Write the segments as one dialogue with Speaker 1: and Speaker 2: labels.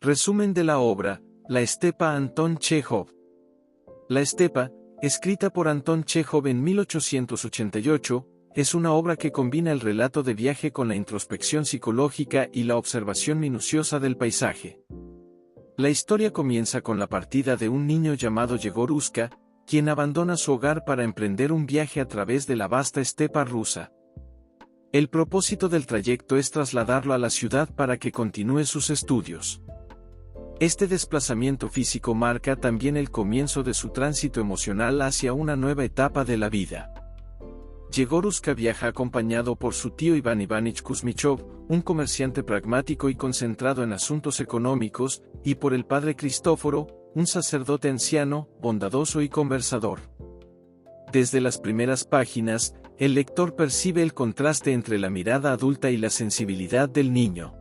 Speaker 1: Resumen de la obra, La estepa Anton Chejov. La estepa, escrita por Anton Chejov en 1888, es una obra que combina el relato de viaje con la introspección psicológica y la observación minuciosa del paisaje. La historia comienza con la partida de un niño llamado Yegor Uska, quien abandona su hogar para emprender un viaje a través de la vasta estepa rusa. El propósito del trayecto es trasladarlo a la ciudad para que continúe sus estudios. Este desplazamiento físico marca también el comienzo de su tránsito emocional hacia una nueva etapa de la vida. Yegor Uska viaja acompañado por su tío Iván Ivanich Kuzmichov, un comerciante pragmático y concentrado en asuntos económicos, y por el padre Cristóforo, un sacerdote anciano, bondadoso y conversador. Desde las primeras páginas, el lector percibe el contraste entre la mirada adulta y la sensibilidad del niño.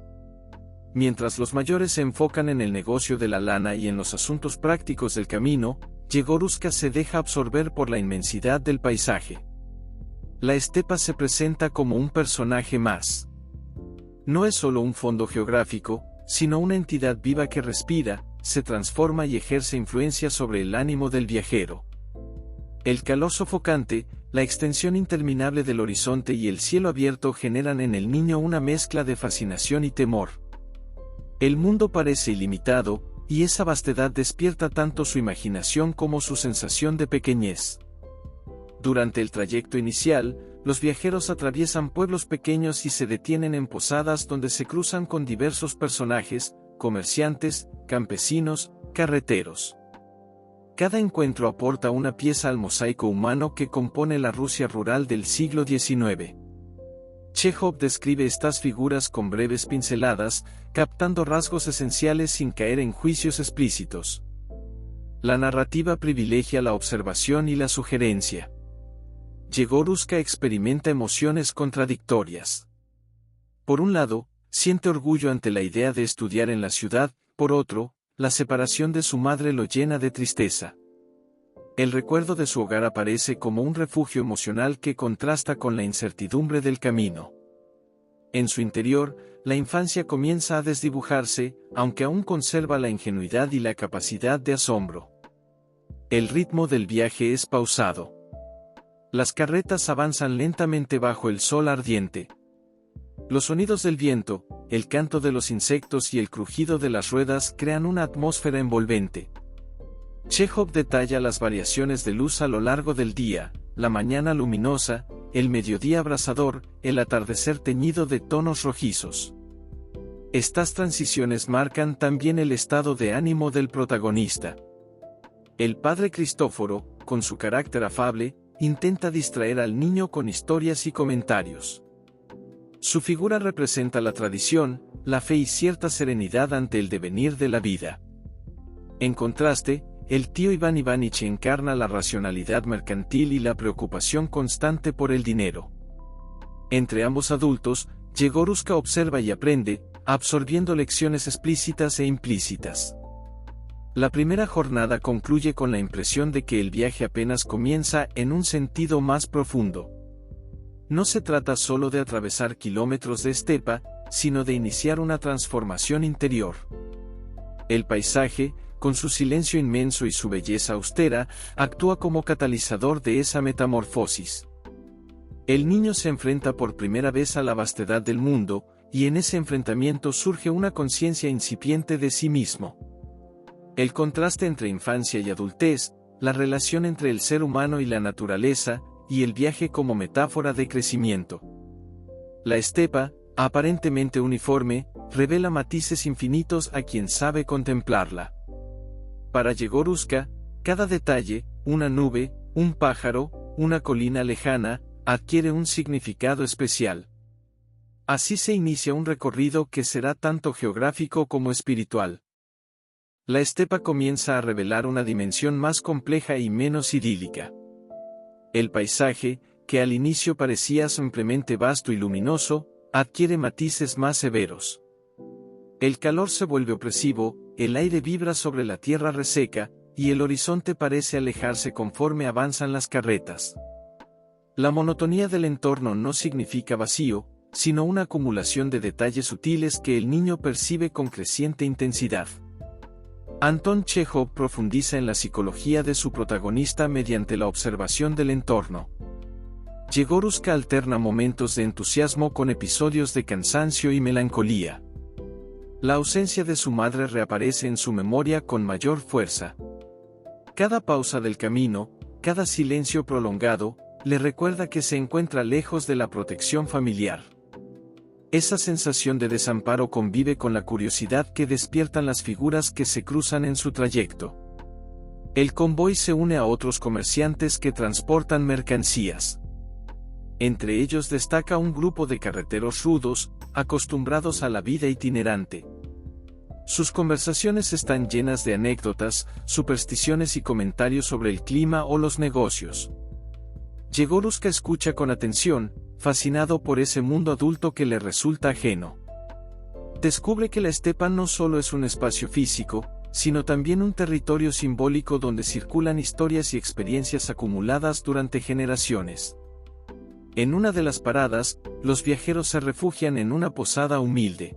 Speaker 1: Mientras los mayores se enfocan en el negocio de la lana y en los asuntos prácticos del camino, Yegor Uska se deja absorber por la inmensidad del paisaje. La estepa se presenta como un personaje más. No es solo un fondo geográfico, sino una entidad viva que respira, se transforma y ejerce influencia sobre el ánimo del viajero. El calor sofocante, la extensión interminable del horizonte y el cielo abierto generan en el niño una mezcla de fascinación y temor. El mundo parece ilimitado, y esa vastedad despierta tanto su imaginación como su sensación de pequeñez. Durante el trayecto inicial, los viajeros atraviesan pueblos pequeños y se detienen en posadas donde se cruzan con diversos personajes, comerciantes, campesinos, carreteros. Cada encuentro aporta una pieza al mosaico humano que compone la Rusia rural del siglo XIX. Chejov describe estas figuras con breves pinceladas, captando rasgos esenciales sin caer en juicios explícitos. La narrativa privilegia la observación y la sugerencia. Yegor Uska experimenta emociones contradictorias. Por un lado, siente orgullo ante la idea de estudiar en la ciudad, por otro, la separación de su madre lo llena de tristeza. El recuerdo de su hogar aparece como un refugio emocional que contrasta con la incertidumbre del camino. En su interior, la infancia comienza a desdibujarse, aunque aún conserva la ingenuidad y la capacidad de asombro. El ritmo del viaje es pausado. Las carretas avanzan lentamente bajo el sol ardiente. Los sonidos del viento, el canto de los insectos y el crujido de las ruedas crean una atmósfera envolvente. Chejov detalla las variaciones de luz a lo largo del día, la mañana luminosa, el mediodía abrasador, el atardecer teñido de tonos rojizos. Estas transiciones marcan también el estado de ánimo del protagonista. El padre Cristóforo, con su carácter afable, intenta distraer al niño con historias y comentarios. Su figura representa la tradición, la fe y cierta serenidad ante el devenir de la vida. En contraste, el tío Iván Ivanich encarna la racionalidad mercantil y la preocupación constante por el dinero. Entre ambos adultos, Yegor Uska observa y aprende, absorbiendo lecciones explícitas e implícitas. La primera jornada concluye con la impresión de que el viaje apenas comienza en un sentido más profundo. No se trata solo de atravesar kilómetros de estepa, sino de iniciar una transformación interior. El paisaje, con su silencio inmenso y su belleza austera, actúa como catalizador de esa metamorfosis. El niño se enfrenta por primera vez a la vastedad del mundo, y en ese enfrentamiento surge una conciencia incipiente de sí mismo. El contraste entre infancia y adultez, la relación entre el ser humano y la naturaleza, y el viaje como metáfora de crecimiento. La estepa, aparentemente uniforme, revela matices infinitos a quien sabe contemplarla. Para Yegor Uska, cada detalle, una nube, un pájaro, una colina lejana, adquiere un significado especial. Así se inicia un recorrido que será tanto geográfico como espiritual. La estepa comienza a revelar una dimensión más compleja y menos idílica. El paisaje, que al inicio parecía simplemente vasto y luminoso, adquiere matices más severos. El calor se vuelve opresivo, el aire vibra sobre la tierra reseca, y el horizonte parece alejarse conforme avanzan las carretas. La monotonía del entorno no significa vacío, sino una acumulación de detalles sutiles que el niño percibe con creciente intensidad. Anton Chejov profundiza en la psicología de su protagonista mediante la observación del entorno. Yegorushka alterna momentos de entusiasmo con episodios de cansancio y melancolía. La ausencia de su madre reaparece en su memoria con mayor fuerza. Cada pausa del camino, cada silencio prolongado, le recuerda que se encuentra lejos de la protección familiar. Esa sensación de desamparo convive con la curiosidad que despiertan las figuras que se cruzan en su trayecto. El convoy se une a otros comerciantes que transportan mercancías. Entre ellos destaca un grupo de carreteros rudos, acostumbrados a la vida itinerante. Sus conversaciones están llenas de anécdotas, supersticiones y comentarios sobre el clima o los negocios. Yegorushka escucha con atención, fascinado por ese mundo adulto que le resulta ajeno. Descubre que la estepa no solo es un espacio físico, sino también un territorio simbólico donde circulan historias y experiencias acumuladas durante generaciones. En una de las paradas, los viajeros se refugian en una posada humilde.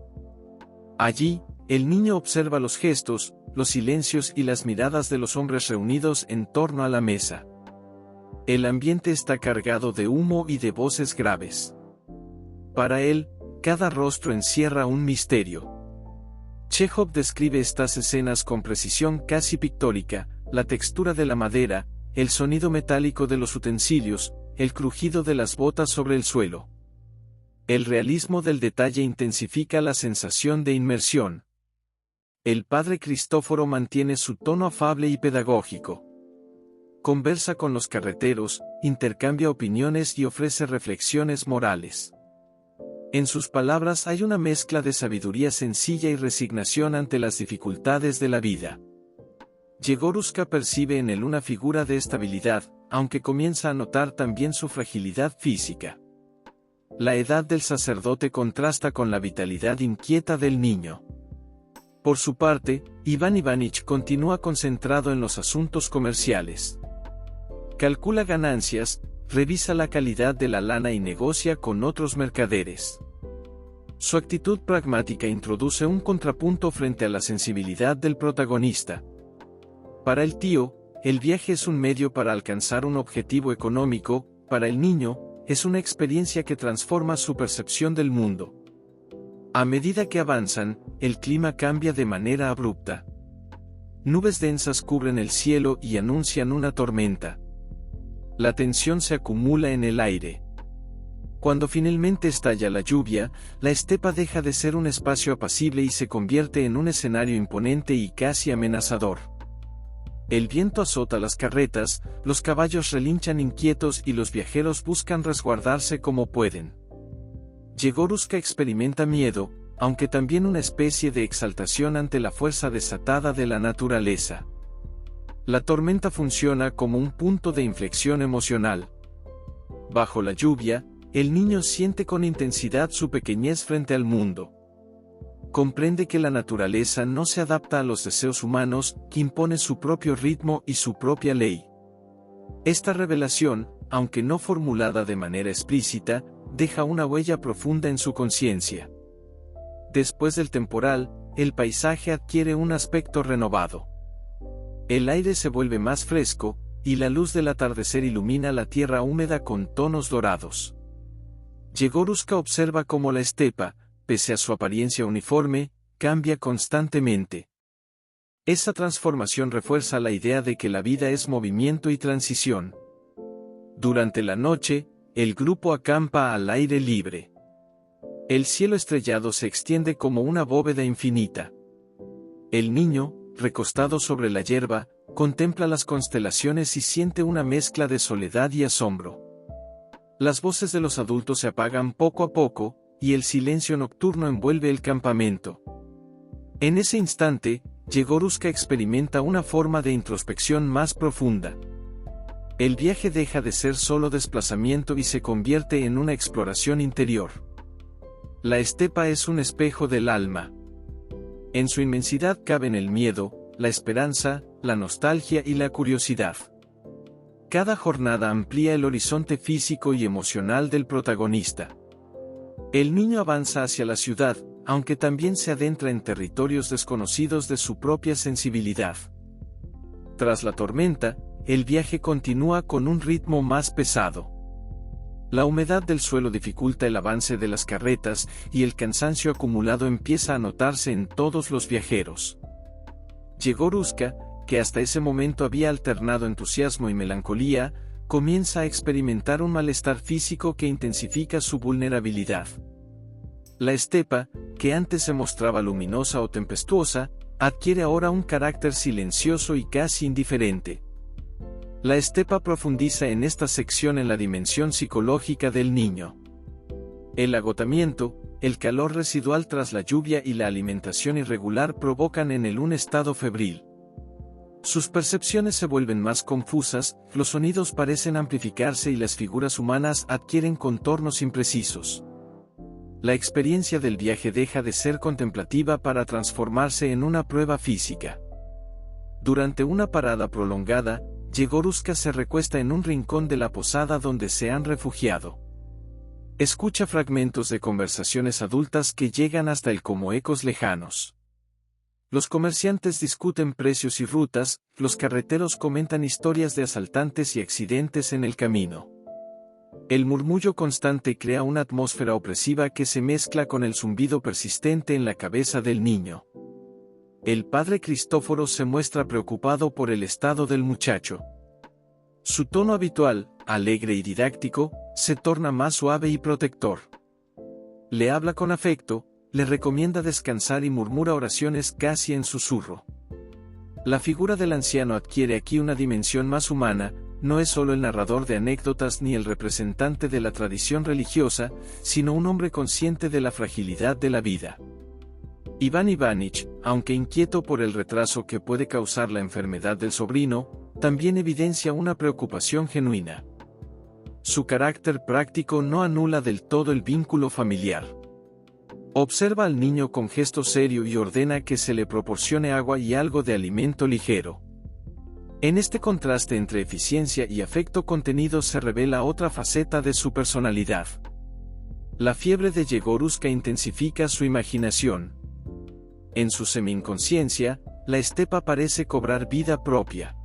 Speaker 1: Allí, el niño observa los gestos, los silencios y las miradas de los hombres reunidos en torno a la mesa. El ambiente está cargado de humo y de voces graves. Para él, cada rostro encierra un misterio. Chejov describe estas escenas con precisión casi pictórica, la textura de la madera, el sonido metálico de los utensilios, el crujido de las botas sobre el suelo. El realismo del detalle intensifica la sensación de inmersión. El padre Cristóforo mantiene su tono afable y pedagógico. Conversa con los carreteros, intercambia opiniones y ofrece reflexiones morales. En sus palabras hay una mezcla de sabiduría sencilla y resignación ante las dificultades de la vida. Yegorushka percibe en él una figura de estabilidad, aunque comienza a notar también su fragilidad física. La edad del sacerdote contrasta con la vitalidad inquieta del niño. Por su parte, Iván Ivanich continúa concentrado en los asuntos comerciales. Calcula ganancias, revisa la calidad de la lana y negocia con otros mercaderes. Su actitud pragmática introduce un contrapunto frente a la sensibilidad del protagonista. Para el tío, el viaje es un medio para alcanzar un objetivo económico, para el niño, es una experiencia que transforma su percepción del mundo. A medida que avanzan, el clima cambia de manera abrupta. Nubes densas cubren el cielo y anuncian una tormenta. La tensión se acumula en el aire. Cuando finalmente estalla la lluvia, la estepa deja de ser un espacio apacible y se convierte en un escenario imponente y casi amenazador. El viento azota las carretas, los caballos relinchan inquietos y los viajeros buscan resguardarse como pueden. Yegorushka experimenta miedo, aunque también una especie de exaltación ante la fuerza desatada de la naturaleza. La tormenta funciona como un punto de inflexión emocional. Bajo la lluvia, el niño siente con intensidad su pequeñez frente al mundo. Comprende que la naturaleza no se adapta a los deseos humanos, que impone su propio ritmo y su propia ley. Esta revelación, aunque no formulada de manera explícita, deja una huella profunda en su conciencia. Después del temporal, el paisaje adquiere un aspecto renovado. El aire se vuelve más fresco, y la luz del atardecer ilumina la tierra húmeda con tonos dorados. Yegorushka observa cómo la estepa, pese a su apariencia uniforme, cambia constantemente. Esa transformación refuerza la idea de que la vida es movimiento y transición. Durante la noche, el grupo acampa al aire libre. El cielo estrellado se extiende como una bóveda infinita. El niño, recostado sobre la hierba, contempla las constelaciones y siente una mezcla de soledad y asombro. Las voces de los adultos se apagan poco a poco, y el silencio nocturno envuelve el campamento. En ese instante, Yegorushka experimenta una forma de introspección más profunda. El viaje deja de ser solo desplazamiento y se convierte en una exploración interior. La estepa es un espejo del alma. En su inmensidad caben el miedo, la esperanza, la nostalgia y la curiosidad. Cada jornada amplía el horizonte físico y emocional del protagonista. El niño avanza hacia la ciudad, aunque también se adentra en territorios desconocidos de su propia sensibilidad. Tras la tormenta, el viaje continúa con un ritmo más pesado. La humedad del suelo dificulta el avance de las carretas y el cansancio acumulado empieza a notarse en todos los viajeros. Yegorushka, que hasta ese momento había alternado entusiasmo y melancolía, comienza a experimentar un malestar físico que intensifica su vulnerabilidad. La estepa, que antes se mostraba luminosa o tempestuosa, adquiere ahora un carácter silencioso y casi indiferente. La estepa profundiza en esta sección en la dimensión psicológica del niño. El agotamiento, el calor residual tras la lluvia y la alimentación irregular provocan en él un estado febril. Sus percepciones se vuelven más confusas, los sonidos parecen amplificarse y las figuras humanas adquieren contornos imprecisos. La experiencia del viaje deja de ser contemplativa para transformarse en una prueba física. Durante una parada prolongada, Yegorushka se recuesta en un rincón de la posada donde se han refugiado. Escucha fragmentos de conversaciones adultas que llegan hasta él como ecos lejanos. Los comerciantes discuten precios y rutas, los carreteros comentan historias de asaltantes y accidentes en el camino. El murmullo constante crea una atmósfera opresiva que se mezcla con el zumbido persistente en la cabeza del niño. El padre Cristóforo se muestra preocupado por el estado del muchacho. Su tono habitual, alegre y didáctico, se torna más suave y protector. Le habla con afecto, le recomienda descansar y murmura oraciones casi en susurro. La figura del anciano adquiere aquí una dimensión más humana, no es solo el narrador de anécdotas ni el representante de la tradición religiosa, sino un hombre consciente de la fragilidad de la vida. Iván Ivánich, aunque inquieto por el retraso que puede causar la enfermedad del sobrino, también evidencia una preocupación genuina. Su carácter práctico no anula del todo el vínculo familiar. Observa al niño con gesto serio y ordena que se le proporcione agua y algo de alimento ligero. En este contraste entre eficiencia y afecto contenido se revela otra faceta de su personalidad. La fiebre de Yegorushka intensifica su imaginación. En su semi-inconsciencia, la estepa parece cobrar vida propia.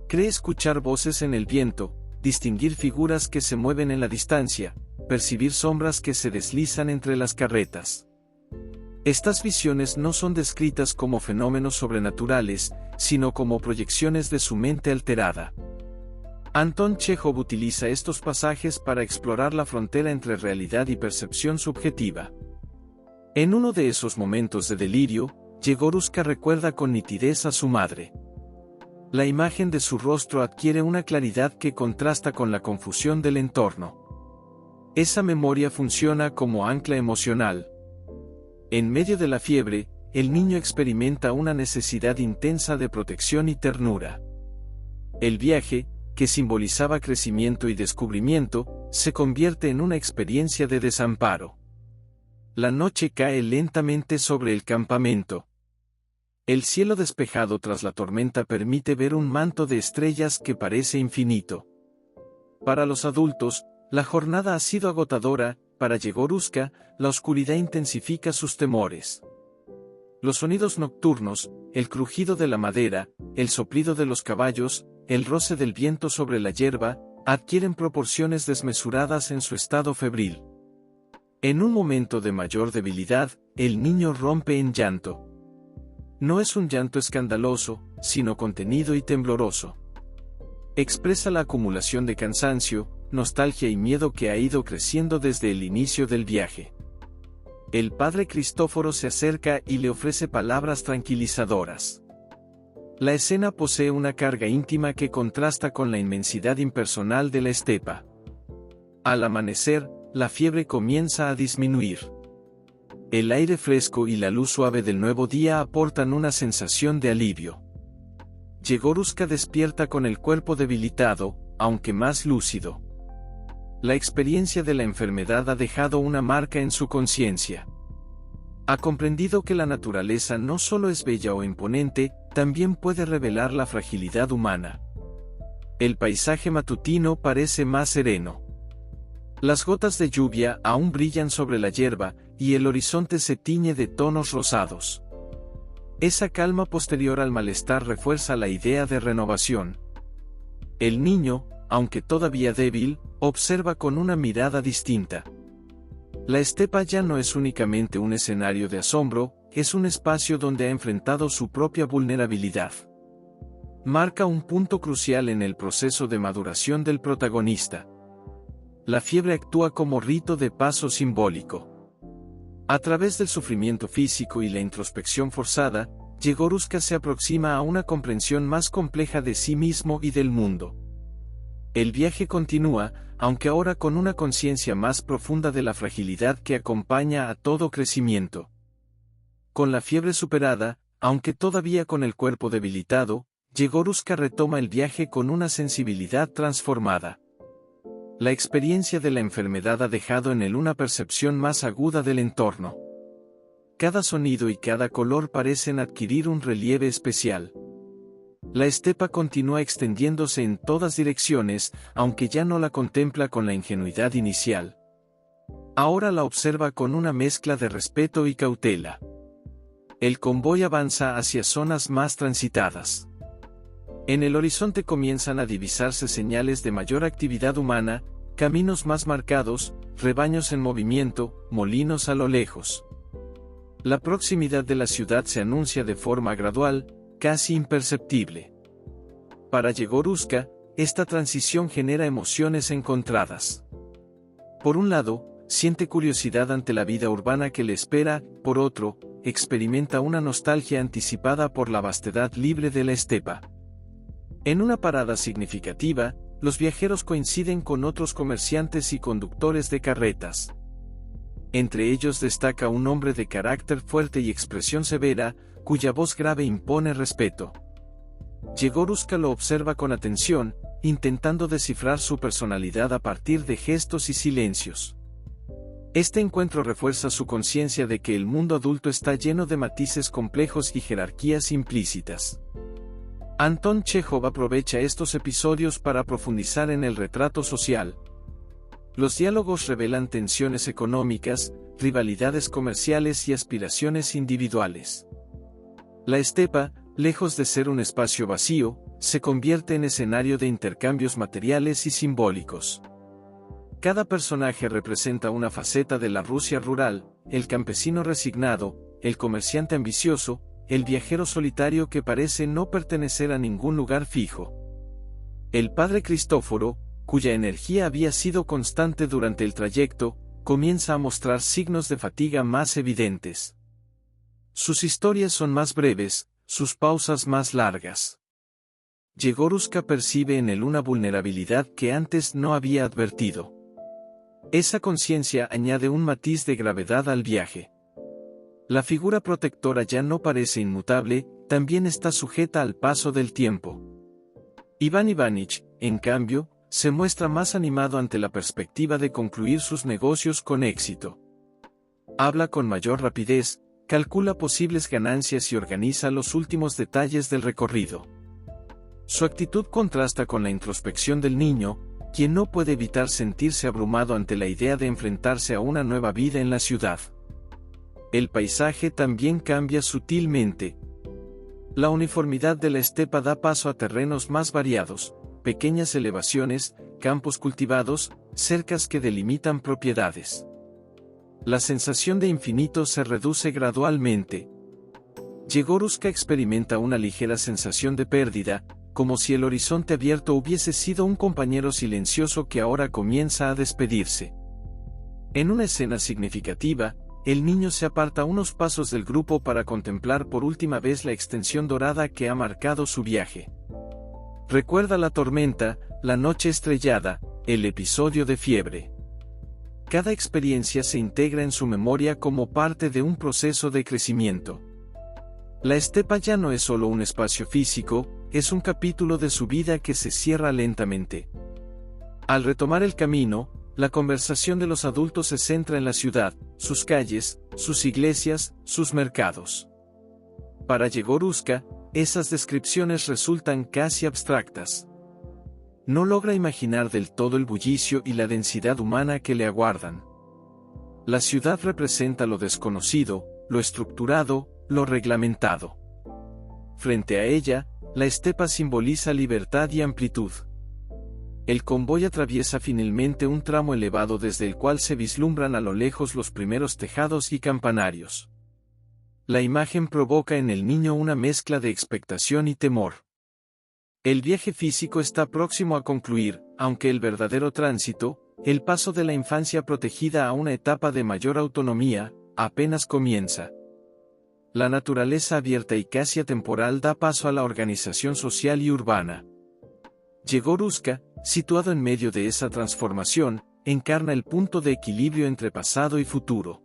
Speaker 1: Cree escuchar voces en el viento, distinguir figuras que se mueven en la distancia, percibir sombras que se deslizan entre las carretas. Estas visiones no son descritas como fenómenos sobrenaturales, sino como proyecciones de su mente alterada. Anton Chejov utiliza estos pasajes para explorar la frontera entre realidad y percepción subjetiva. En uno de esos momentos de delirio, Yegorushka recuerda con nitidez a su madre. La imagen de su rostro adquiere una claridad que contrasta con la confusión del entorno. Esa memoria funciona como ancla emocional. En medio de la fiebre, el niño experimenta una necesidad intensa de protección y ternura. El viaje, que simbolizaba crecimiento y descubrimiento, se convierte en una experiencia de desamparo. La noche cae lentamente sobre el campamento. El cielo despejado tras la tormenta permite ver un manto de estrellas que parece infinito. Para los adultos, la jornada ha sido agotadora, para Yegorushka, la oscuridad intensifica sus temores. Los sonidos nocturnos, el crujido de la madera, el soplido de los caballos, el roce del viento sobre la hierba, adquieren proporciones desmesuradas en su estado febril. En un momento de mayor debilidad, el niño rompe en llanto. No es un llanto escandaloso, sino contenido y tembloroso. Expresa la acumulación de cansancio, nostalgia y miedo que ha ido creciendo desde el inicio del viaje. El padre Cristóforo se acerca y le ofrece palabras tranquilizadoras. La escena posee una carga íntima que contrasta con la inmensidad impersonal de la estepa. Al amanecer, la fiebre comienza a disminuir. El aire fresco y la luz suave del nuevo día aportan una sensación de alivio. Yegorushka despierta con el cuerpo debilitado, aunque más lúcido. La experiencia de la enfermedad ha dejado una marca en su conciencia. Ha comprendido que la naturaleza no solo es bella o imponente, también puede revelar la fragilidad humana. El paisaje matutino parece más sereno. Las gotas de lluvia aún brillan sobre la hierba, y el horizonte se tiñe de tonos rosados. Esa calma posterior al malestar refuerza la idea de renovación. El niño, aunque todavía débil, observa con una mirada distinta. La estepa ya no es únicamente un escenario de asombro, es un espacio donde ha enfrentado su propia vulnerabilidad. Marca un punto crucial en el proceso de maduración del protagonista. La fiebre actúa como rito de paso simbólico. A través del sufrimiento físico y la introspección forzada, Yegorushka se aproxima a una comprensión más compleja de sí mismo y del mundo. El viaje continúa, aunque ahora con una conciencia más profunda de la fragilidad que acompaña a todo crecimiento. Con la fiebre superada, aunque todavía con el cuerpo debilitado, Yegorushka retoma el viaje con una sensibilidad transformada. La experiencia de la enfermedad ha dejado en él una percepción más aguda del entorno. Cada sonido y cada color parecen adquirir un relieve especial. La estepa continúa extendiéndose en todas direcciones, aunque ya no la contempla con la ingenuidad inicial. Ahora la observa con una mezcla de respeto y cautela. El convoy avanza hacia zonas más transitadas. En el horizonte comienzan a divisarse señales de mayor actividad humana, caminos más marcados, rebaños en movimiento, molinos a lo lejos. La proximidad de la ciudad se anuncia de forma gradual, casi imperceptible. Para Yegorushka, esta transición genera emociones encontradas. Por un lado, siente curiosidad ante la vida urbana que le espera, por otro, experimenta una nostalgia anticipada por la vastedad libre de la estepa. En una parada significativa, los viajeros coinciden con otros comerciantes y conductores de carretas. Entre ellos destaca un hombre de carácter fuerte y expresión severa, cuya voz grave impone respeto. Yegorushka lo observa con atención, intentando descifrar su personalidad a partir de gestos y silencios. Este encuentro refuerza su conciencia de que el mundo adulto está lleno de matices complejos y jerarquías implícitas. Anton Chejov aprovecha estos episodios para profundizar en el retrato social. Los diálogos revelan tensiones económicas, rivalidades comerciales y aspiraciones individuales. La estepa, lejos de ser un espacio vacío, se convierte en escenario de intercambios materiales y simbólicos. Cada personaje representa una faceta de la Rusia rural, el campesino resignado, el comerciante ambicioso, el viajero solitario que parece no pertenecer a ningún lugar fijo. El padre Cristóforo, cuya energía había sido constante durante el trayecto, comienza a mostrar signos de fatiga más evidentes. Sus historias son más breves, sus pausas más largas. Yegorushka percibe en él una vulnerabilidad que antes no había advertido. Esa conciencia añade un matiz de gravedad al viaje. La figura protectora ya no parece inmutable, también está sujeta al paso del tiempo. Iván Ivanich, en cambio, se muestra más animado ante la perspectiva de concluir sus negocios con éxito. Habla con mayor rapidez, calcula posibles ganancias y organiza los últimos detalles del recorrido. Su actitud contrasta con la introspección del niño, quien no puede evitar sentirse abrumado ante la idea de enfrentarse a una nueva vida en la ciudad. El paisaje también cambia sutilmente. La uniformidad de la estepa da paso a terrenos más variados, pequeñas elevaciones, campos cultivados, cercas que delimitan propiedades. La sensación de infinito se reduce gradualmente. Yegorushka experimenta una ligera sensación de pérdida, como si el horizonte abierto hubiese sido un compañero silencioso que ahora comienza a despedirse. En una escena significativa, el niño se aparta unos pasos del grupo para contemplar por última vez la extensión dorada que ha marcado su viaje. Recuerda la tormenta, la noche estrellada, el episodio de fiebre. Cada experiencia se integra en su memoria como parte de un proceso de crecimiento. La estepa ya no es solo un espacio físico, es un capítulo de su vida que se cierra lentamente. Al retomar el camino, la conversación de los adultos se centra en la ciudad, sus calles, sus iglesias, sus mercados. Para Yegorushka, esas descripciones resultan casi abstractas. No logra imaginar del todo el bullicio y la densidad humana que le aguardan. La ciudad representa lo desconocido, lo estructurado, lo reglamentado. Frente a ella, la estepa simboliza libertad y amplitud. El convoy atraviesa finalmente un tramo elevado desde el cual se vislumbran a lo lejos los primeros tejados y campanarios. La imagen provoca en el niño una mezcla de expectación y temor. El viaje físico está próximo a concluir, aunque el verdadero tránsito, el paso de la infancia protegida a una etapa de mayor autonomía, apenas comienza. La naturaleza abierta y casi atemporal da paso a la organización social y urbana. Yegorusca, situado en medio de esa transformación, encarna el punto de equilibrio entre pasado y futuro.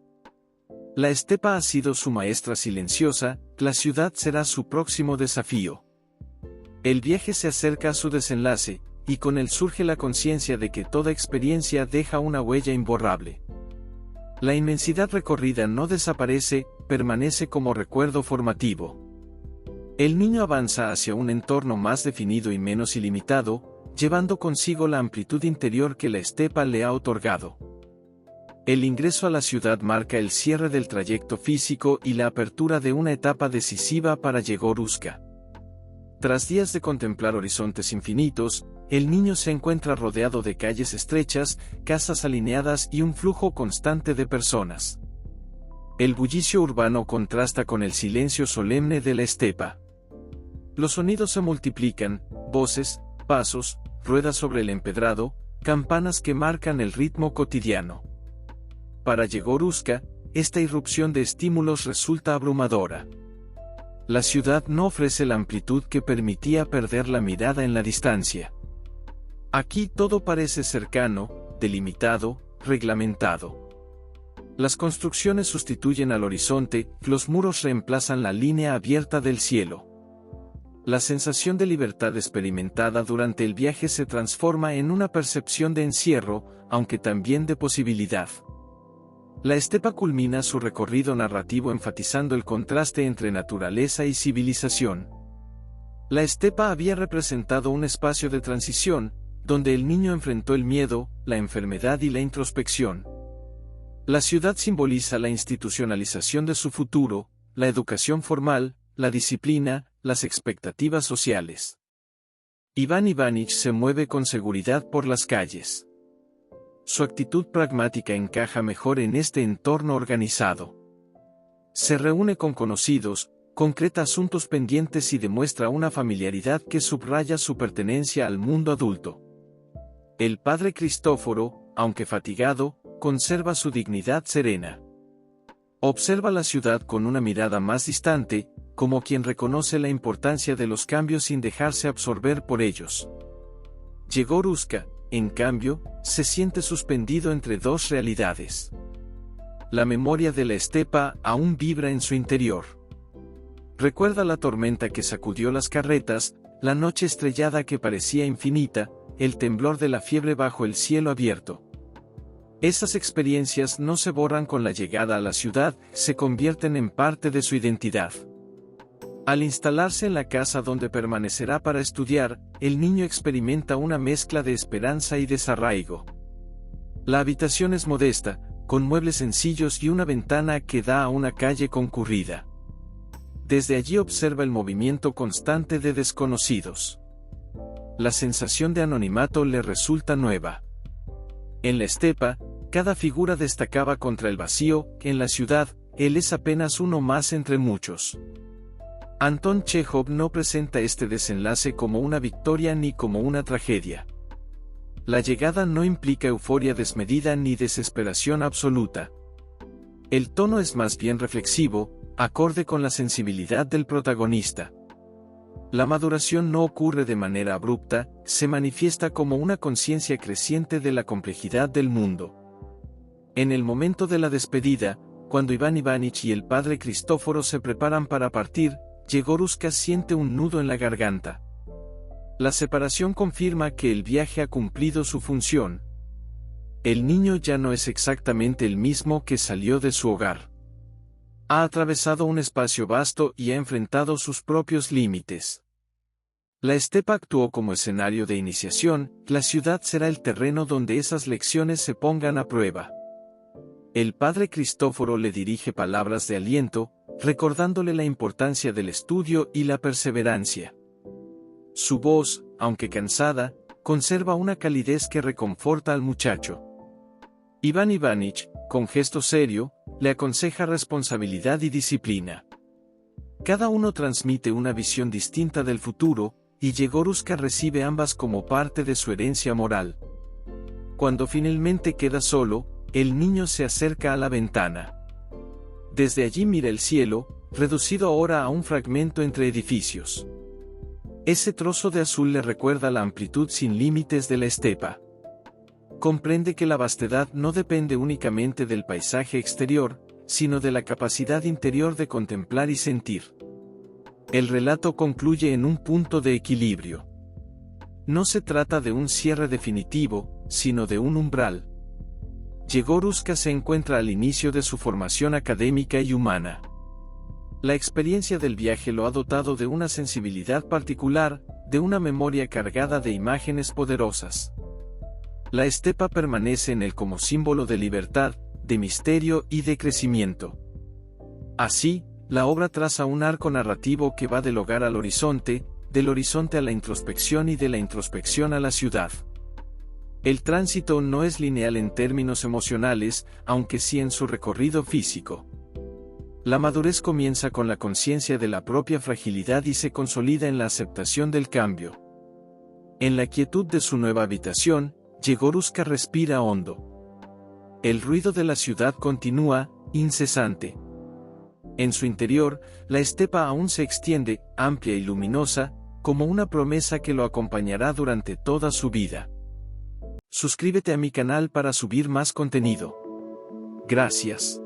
Speaker 1: La estepa ha sido su maestra silenciosa, la ciudad será su próximo desafío. El viaje se acerca a su desenlace, y con él surge la conciencia de que toda experiencia deja una huella imborrable. La inmensidad recorrida no desaparece, permanece como recuerdo formativo. El niño avanza hacia un entorno más definido y menos ilimitado, llevando consigo la amplitud interior que la estepa le ha otorgado. El ingreso a la ciudad marca el cierre del trayecto físico y la apertura de una etapa decisiva para Yegorusca. Tras días de contemplar horizontes infinitos, el niño se encuentra rodeado de calles estrechas, casas alineadas y un flujo constante de personas. El bullicio urbano contrasta con el silencio solemne de la estepa. Los sonidos se multiplican, voces, pasos, ruedas sobre el empedrado, campanas que marcan el ritmo cotidiano. Para Yegorusca, esta irrupción de estímulos resulta abrumadora. La ciudad no ofrece la amplitud que permitía perder la mirada en la distancia. Aquí todo parece cercano, delimitado, reglamentado. Las construcciones sustituyen al horizonte, los muros reemplazan la línea abierta del cielo. La sensación de libertad experimentada durante el viaje se transforma en una percepción de encierro, aunque también de posibilidad. La estepa culmina su recorrido narrativo enfatizando el contraste entre naturaleza y civilización. La estepa había representado un espacio de transición, donde el niño enfrentó el miedo, la enfermedad y la introspección. La ciudad simboliza la institucionalización de su futuro, la educación formal, la disciplina, las expectativas sociales. Iván Ivanich se mueve con seguridad por las calles. Su actitud pragmática encaja mejor en este entorno organizado. Se reúne con conocidos, concreta asuntos pendientes y demuestra una familiaridad que subraya su pertenencia al mundo adulto. El padre Cristóforo, aunque fatigado, conserva su dignidad serena. Observa la ciudad con una mirada más distante, como quien reconoce la importancia de los cambios sin dejarse absorber por ellos. Yegorusca, en cambio, se siente suspendido entre dos realidades. La memoria de la estepa aún vibra en su interior. Recuerda la tormenta que sacudió las carretas, la noche estrellada que parecía infinita, el temblor de la fiebre bajo el cielo abierto. Esas experiencias no se borran con la llegada a la ciudad, se convierten en parte de su identidad. Al instalarse en la casa donde permanecerá para estudiar, el niño experimenta una mezcla de esperanza y desarraigo. La habitación es modesta, con muebles sencillos y una ventana que da a una calle concurrida. Desde allí observa el movimiento constante de desconocidos. La sensación de anonimato le resulta nueva. En la estepa, cada figura destacaba contra el vacío, en la ciudad, él es apenas uno más entre muchos. Anton Chejov no presenta este desenlace como una victoria ni como una tragedia. La llegada no implica euforia desmedida ni desesperación absoluta. El tono es más bien reflexivo, acorde con la sensibilidad del protagonista. La maduración no ocurre de manera abrupta, se manifiesta como una conciencia creciente de la complejidad del mundo. En el momento de la despedida, cuando Iván Ivanich y el padre Cristóforo se preparan para partir, Yegorusca siente un nudo en la garganta. La separación confirma que el viaje ha cumplido su función. El niño ya no es exactamente el mismo que salió de su hogar. Ha atravesado un espacio vasto y ha enfrentado sus propios límites. La estepa actuó como escenario de iniciación, la ciudad será el terreno donde esas lecciones se pongan a prueba. El padre Cristóforo le dirige palabras de aliento, recordándole la importancia del estudio y la perseverancia. Su voz, aunque cansada, conserva una calidez que reconforta al muchacho. Iván Ivánich, con gesto serio, le aconseja responsabilidad y disciplina. Cada uno transmite una visión distinta del futuro, y Yegorushka recibe ambas como parte de su herencia moral. Cuando finalmente queda solo, el niño se acerca a la ventana. Desde allí mira el cielo, reducido ahora a un fragmento entre edificios. Ese trozo de azul le recuerda la amplitud sin límites de la estepa. Comprende que la vastedad no depende únicamente del paisaje exterior, sino de la capacidad interior de contemplar y sentir. El relato concluye en un punto de equilibrio. No se trata de un cierre definitivo, sino de un umbral. Yegorushka se encuentra al inicio de su formación académica y humana. La experiencia del viaje lo ha dotado de una sensibilidad particular, de una memoria cargada de imágenes poderosas. La estepa permanece en él como símbolo de libertad, de misterio y de crecimiento. Así, la obra traza un arco narrativo que va del hogar al horizonte, del horizonte a la introspección y de la introspección a la ciudad. El tránsito no es lineal en términos emocionales, aunque sí en su recorrido físico. La madurez comienza con la conciencia de la propia fragilidad y se consolida en la aceptación del cambio. En la quietud de su nueva habitación, Yegorushka respira hondo. El ruido de la ciudad continúa, incesante. En su interior, la estepa aún se extiende, amplia y luminosa, como una promesa que lo acompañará durante toda su vida. Suscríbete a mi canal para subir más contenido. Gracias.